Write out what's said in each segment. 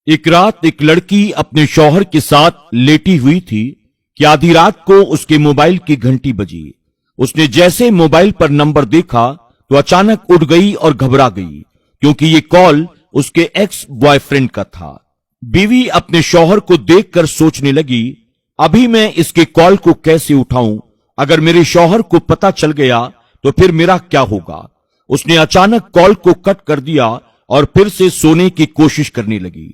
एक रात एक लड़की अपने शौहर के साथ लेटी हुई थी कि आधी रात को उसके मोबाइल की घंटी बजी। उसने जैसे मोबाइल पर नंबर देखा तो अचानक उठ गई और घबरा गई, क्योंकि ये कॉल उसके एक्स बॉयफ्रेंड का था। बीवी अपने शौहर को देखकर सोचने लगी, अभी मैं इसके कॉल को कैसे उठाऊं? अगर मेरे शौहर को पता चल गया तो फिर मेरा क्या होगा? उसने अचानक कॉल को कट कर दिया और फिर से सोने की कोशिश करने लगी।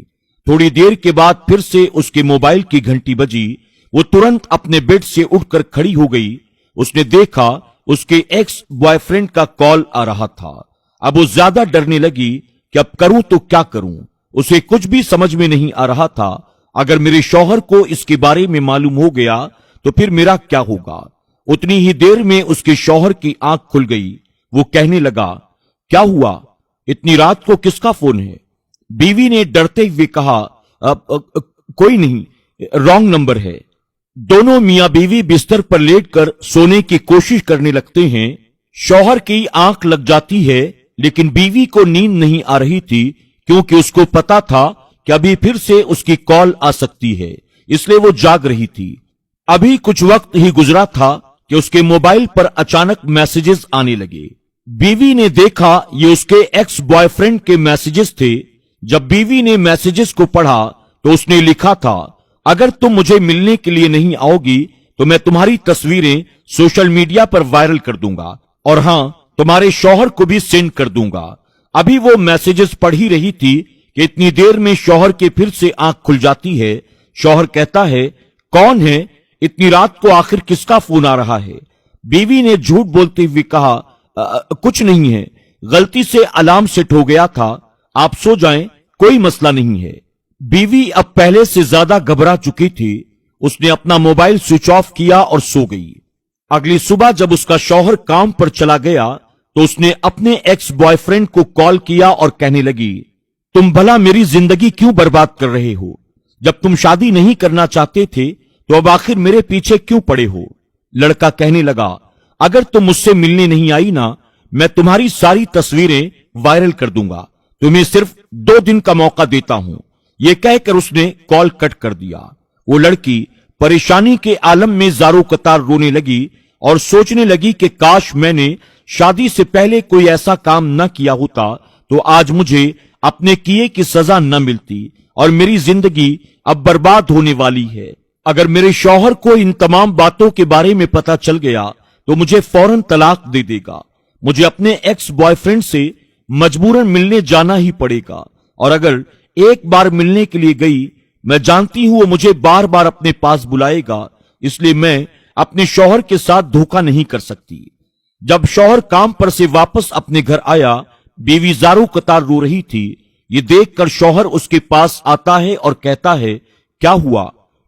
थोड़ी देर के बाद फिर से उसके मोबाइल की घंटी बजी। वो तुरंत अपने बेड से उठकर खड़ी हो गई। उसने देखा उसके एक्स बॉयफ्रेंड का कॉल आ रहा था। अब वो ज्यादा डरने लगी कि अब करूं तो क्या करूं। उसे कुछ भी समझ में नहीं आ रहा था। अगर मेरे शौहर को इसके बारे में मालूम हो गया तो फिर मेरा क्या होगा? उतनी ही देर में उसके शौहर की आंख खुल गई। वो कहने लगा, क्या हुआ? इतनी रात को किसका फोन है? बीवी ने डरते हुए कहा, कोई नहीं, रॉन्ग नंबर है। दोनों मियां बीवी बिस्तर पर लेटकर सोने की कोशिश करने लगते हैं। शौहर की आंख लग जाती है, लेकिन बीवी को नींद नहीं आ रही थी, क्योंकि उसको पता था कि अभी फिर से उसकी कॉल आ सकती है, इसलिए वो जाग रही थी। अभी कुछ वक्त ही गुजरा था कि उसके मोबाइल पर अचानक मैसेजेस आने लगे। बीवी ने देखा ये उसके एक्स बॉयफ्रेंड के मैसेजेस थे। जब बीवी ने मैसेजेस को पढ़ा तो उसने लिखा था, अगर तुम मुझे मिलने के लिए नहीं आओगी तो मैं तुम्हारी तस्वीरें सोशल मीडिया पर वायरल कर दूंगा, और हां, तुम्हारे शौहर को भी सेंड कर दूंगा। अभी वो मैसेजेस पढ़ ही रही थी कि इतनी देर में शौहर के फिर से आंख खुल जाती है। शौहर कहता है, कौन है? इतनी रात को आखिर किसका फोन आ रहा है? बीवी ने झूठ बोलते हुए कहा, कुछ नहीं है, गलती से अलार्म सेट हो गया था, आप सो जाएं, कोई मसला नहीं है। बीवी अब पहले से ज्यादा घबरा चुकी थी। उसने अपना मोबाइल स्विच ऑफ किया और सो गई। अगली सुबह जब उसका शौहर काम पर चला गया तो उसने अपने एक्स बॉयफ्रेंड को कॉल किया और कहने लगी, तुम भला मेरी जिंदगी क्यों बर्बाद कर रहे हो? जब तुम शादी नहीं करना चाहते थे तो अब आखिर मेरे पीछे क्यों पड़े हो? लड़का कहने लगा, अगर तुम मुझसे मिलने नहीं आई ना, मैं तुम्हारी सारी तस्वीरें वायरल कर दूंगा। तुम्हें सिर्फ 2 दिन का मौका देता हूं। यह कहकर उसने कॉल कट कर दिया। वो लड़की परेशानी के आलम में जारो कतार रोने लगी और सोचने लगी कि काश मैंने शादी से पहले कोई ऐसा काम न किया होता तो आज मुझे अपने किए की सजा न मिलती और मेरी जिंदगी अब बर्बाद होने वाली है। अगर मेरे शौहर को इन तमाम बातों के बारे में पता चल गया तो मुझे फौरन तलाक दे देगा। मुझे अपने एक्स बॉयफ्रेंड से मजबूरन मिलने जाना ही पड़ेगा, और अगर एक बार मिलने के लिए गई, मैं जानती हूं वो मुझे बार बार अपने पास बुलाएगा, इसलिए मैं अपने शौहर के साथ धोखा नहीं कर सकती। जब शौहर काम पर से वापस अपने घर आया, बीवी जारो कतार रो रही थी। ये देखकर शौहर उसके पास आता है और कहता है, क्या हुआ?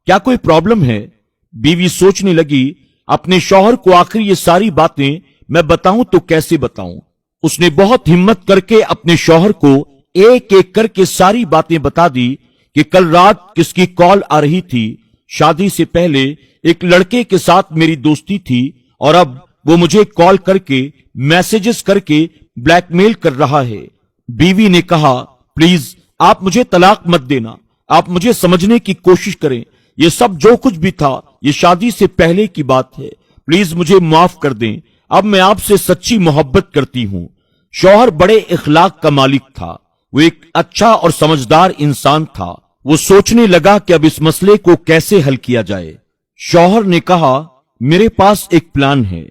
क्या कोई प्रॉब्लम है? बीवी सोचने लगी, अपने शौहर को आखिर ये सारी बातें मैं बताऊं तो कैसे बताऊं? उसने बहुत हिम्मत करके अपने शौहर को एक एक करके सारी बातें बता दी कि कल रात किसकी कॉल आ रही थी। शादी से पहले एक लड़के के साथ मेरी दोस्ती थी और अब वो मुझे कॉल करके मैसेजेस करके ब्लैकमेल कर रहा है। बीवी ने कहा, प्लीज आप मुझे तलाक मत देना, आप मुझे समझने की कोशिश करें। ये सब जो कुछ भी था ये शादी से पहले की बात है। प्लीज मुझे माफ कर दें, अब मैं आपसे सच्ची मोहब्बत करती हूं। शौहर बड़े इखलाक का मालिक था। वो एक अच्छा और समझदार इंसान था। वो सोचने लगा कि अब इस मसले को कैसे हल किया जाए। शौहर ने कहा, मेरे पास एक प्लान है।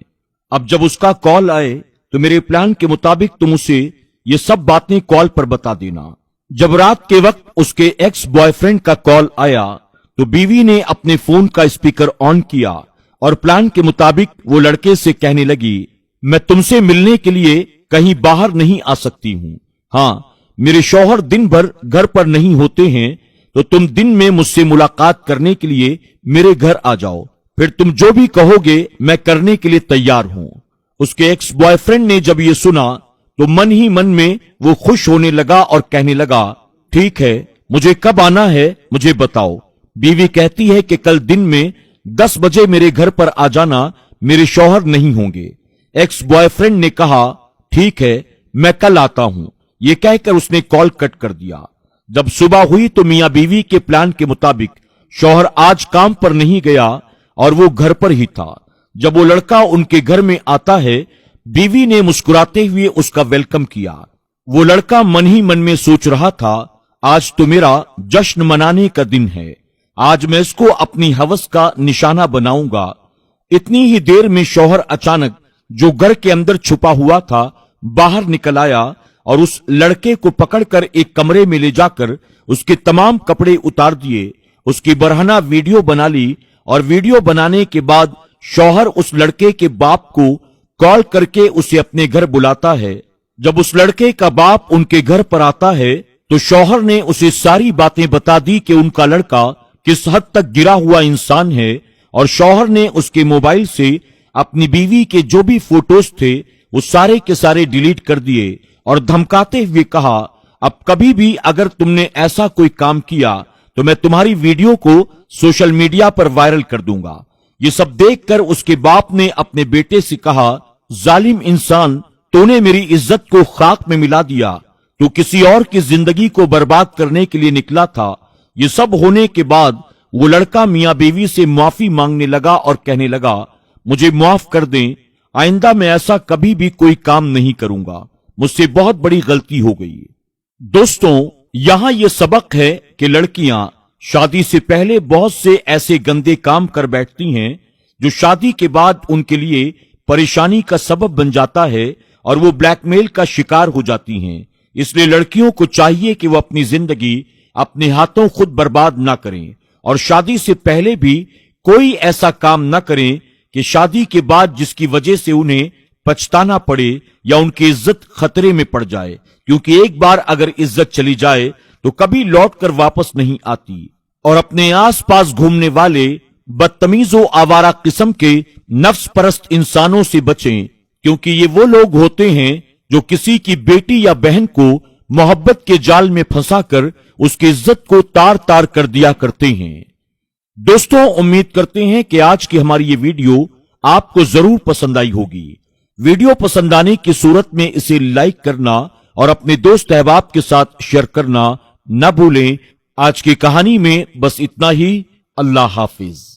अब जब उसका कॉल आए तो मेरे प्लान के मुताबिक तुम उसे ये सब बातें कॉल पर बता देना। जब रात के वक्त उसके एक्स बॉयफ्रेंड का कॉल आया तो बीवी ने अपने फोन का स्पीकर ऑन किया और प्लान के मुताबिक वो लड़के से कहने लगी, मैं तुमसे मिलने के लिए कहीं बाहर नहीं आ सकती हूं। हाँ, मेरे शौहर दिन भर घर पर नहीं होते हैं, तो तुम दिन में मुझसे मुलाकात करने के लिए मेरे घर आ जाओ। फिर तुम जो भी कहोगे मैं करने के लिए तैयार हूं। उसके एक्स बॉयफ्रेंड ने जब ये सुना तो मन ही मन में वो खुश होने लगा और कहने लगा, ठीक है, मुझे कब आना है मुझे बताओ। बीवी कहती है कि कल दिन में 10 बजे मेरे घर पर आ जाना, मेरे शौहर नहीं होंगे। एक्स बॉयफ्रेंड ने कहा, ठीक है, मैं कल आता हूं। ये कहकर उसने कॉल कट कर दिया। जब सुबह हुई तो मियां बीवी के प्लान के मुताबिक शौहर आज काम पर नहीं गया और वो घर पर ही था। जब वो लड़का उनके घर में आता है, बीवी ने मुस्कुराते हुए उसका वेलकम किया। वो लड़का मन ही मन में सोच रहा था, आज तो मेरा जश्न मनाने का दिन है, आज मैं इसको अपनी हवस का निशाना बनाऊंगा। इतनी ही देर में शौहर अचानक जो घर के अंदर छुपा हुआ था बाहर निकल आया और उस लड़के को पकड़कर एक कमरे में ले जाकर उसके तमाम कपड़े उतार दिए, उसकी बरहना वीडियो बना ली और वीडियो बनाने के बाद शौहर उस लड़के के बाप को कॉल करके उसे अपने घर बुलाता है। जब उस लड़के का बाप उनके घर पर आता है तो शौहर ने उसे सारी बातें बता दी कि उनका लड़का किस हद तक गिरा हुआ इंसान है, और शौहर ने उसके मोबाइल से अपनी बीवी के जो भी फोटोज थे वो सारे के सारे डिलीट कर दिए और धमकाते हुए कहा, अब कभी भी अगर तुमने ऐसा कोई काम किया तो मैं तुम्हारी वीडियो को सोशल मीडिया पर वायरल कर दूंगा। ये सब देखकर उसके बाप ने अपने बेटे से कहा, जालिम इंसान, तूने मेरी इज्जत को खाक में मिला दिया, तू किसी और की जिंदगी को बर्बाद करने के लिए निकला था। ये सब होने के बाद वो लड़का मियां बीवी से माफी मांगने लगा और कहने लगा, मुझे माफ कर दें, आइंदा मैं ऐसा कभी भी कोई काम नहीं करूंगा, मुझसे बहुत बड़ी गलती हो गई। दोस्तों, यहां यह सबक है कि लड़कियां शादी से पहले बहुत से ऐसे गंदे काम कर बैठती हैं जो शादी के बाद उनके लिए परेशानी का सबब बन जाता है और वो ब्लैकमेल का शिकार हो जाती हैं। इसलिए लड़कियों को चाहिए कि वो अपनी जिंदगी अपने हाथों खुद बर्बाद ना करें और शादी से पहले भी कोई ऐसा काम न करें कि शादी के बाद जिसकी वजह से उन्हें पछताना पड़े या उनकी इज्जत खतरे में पड़ जाए, क्योंकि एक बार अगर इज्जत चली जाए तो कभी लौटकर वापस नहीं आती। और अपने आसपास घूमने वाले बदतमीजों आवारा किस्म के नफ्स परस्त इंसानों से बचें, क्योंकि ये वो लोग होते हैं जो किसी की बेटी या बहन को मोहब्बत के जाल में फंसाकर उसकी इज्जत को तार तार कर दिया करते हैं। दोस्तों, उम्मीद करते हैं कि आज की हमारी ये वीडियो आपको जरूर पसंद आई होगी। वीडियो पसंद आने की सूरत में इसे लाइक करना और अपने दोस्त अहबाब के साथ शेयर करना न भूलें। आज की कहानी में बस इतना ही। अल्लाह हाफिज।